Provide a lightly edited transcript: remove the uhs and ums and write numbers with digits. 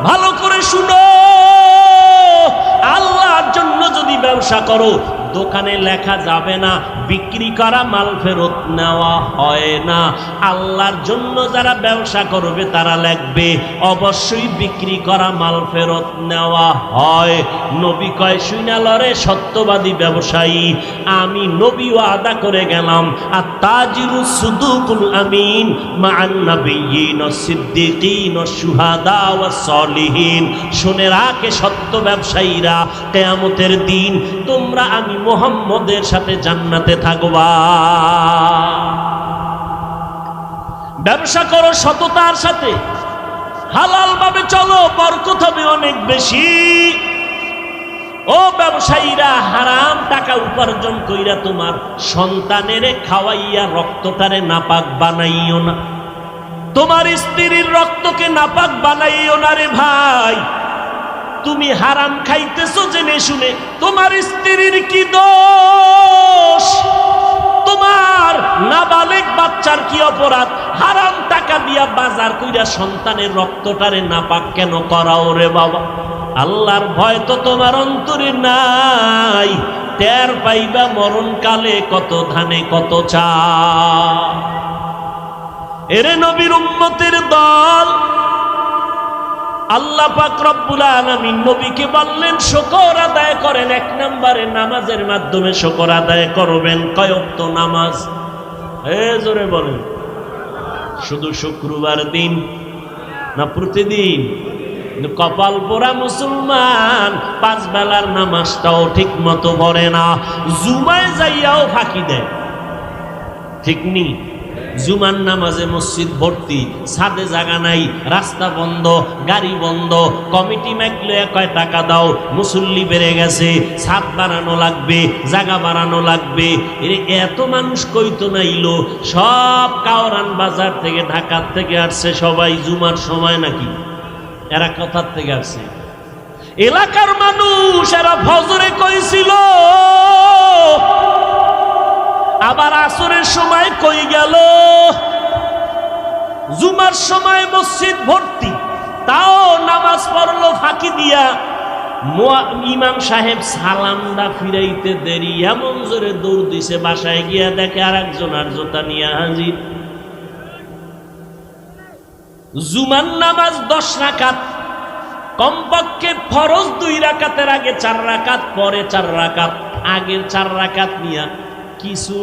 ভালো করে শুনো, আল্লাহর জন্য যদি ব্যবসা করো, দোকানে লেখা যাবে না বিক্রি করা মাল ফেরত নেওয়া হয় না। আল্লাহর জন্য যারা ব্যবসা করবে তারা লিখবে অবশ্যই বিক্রি করা মাল ফেরত নেওয়া হয়। নবী কয় শুইনা লরে সত্যবাদী ব্যবসায়ী, আমি নবী ওয়াদা করে গেলাম আর তাজিরু সুদুকুল আমিন মান নাবিয়্যিন ওয়াস সিদ্দিকিন ওয়াস শুহাদা ওয়াস সলিহিন। শুনে রাখে সত্য ব্যবসায়ীরা, কিয়ামতের দিন তোমরা আমি মুহাম্মদের সাথে জান্নাতে থাকবা। ব্যবসা করো সততার সাথে, হালাল ভাবে চলো, বরকত হবে অনেক বেশি। ও ব্যবসায়ীরা, হারাম টাকা উপার্জন কইরা তোমার সন্তানেরে খাওয়াইয়া রক্তটারে নাপাক বানাইও না, তোমার স্ত্রীর রক্তকে নাপাক বানাইও না রে ভাই। তুমি হারাম খাইতেছো জেনে শুনে, তোমার স্ত্রীর কি দোষ? তোমার নাবালেগ বাচ্চার কি অপরাধ? হারাম টাকা দিয়া বাজার কইরা সন্তানের রক্তটারে নাপাক কেন করাও রে বাবা? আল্লাহর ভয় তো তোমার অন্তরে নাই। টের পাইবা মরণকালে কত ধানে কত চাল। এরে নবীর উম্মতের দল, আল্লাহ পাক রব্বুল আলামিন নবীকে বললেন শুকর আদায় করেন। এক নম্বরে নামাজের মাধ্যমে শুকর আদায় করবেন। কয় ওয়াক্ত নামাজ? জোরে বলেন। শুধু শুক্রবার দিন না প্রতিদিন? কপাল পোড়া মুসলমান, পাঁচ বেলার নামাজটাও ঠিক মতো পড়ে না, জুমায় যাইয়াও ফাঁকি দেয়। ঠিক নি? জুমার নামাজে মসজিদ ভর্তি, ছাদে জায়গা নাই, রাস্তা বন্ধ, গাড়ি বন্ধ, কমিটি মাইকলে কয় টাকা দাও, মুসল্লি বেড়ে গেছে, ছাদ বাড়ানো লাগবে, জায়গা বাড়ানো লাগবে। এত মানুষ কইতো নাইলো, সব কাওরান বাজার থেকে ঢাকার থেকে আসছে, সবাই জুমার সময় নাকি এরা কোথার থেকে আসছে? এলাকার মানুষ, এরা ফজরে কইছিল, আবার আসরের সময় কই গেল, জুমার সময় মসজিদ ভর্তি, তাও নামাজ পড়লো ফাঁকি দিয়া। ইমাম সাহেব সালামটা ফিরাইতে দেরি, এমন জোরে দৌড় দিছে, বাসায় গিয়া দেখে আর একজন আর জোতা নিয়ে হাজির। জুমার নামাজ 10 রাকাত, কমপক্ষে ফরজ 2 রাকাতের আগে 4 রাকাত, পরে 4 রাকাত, আগের 4 রাকাত নিয়া কিছু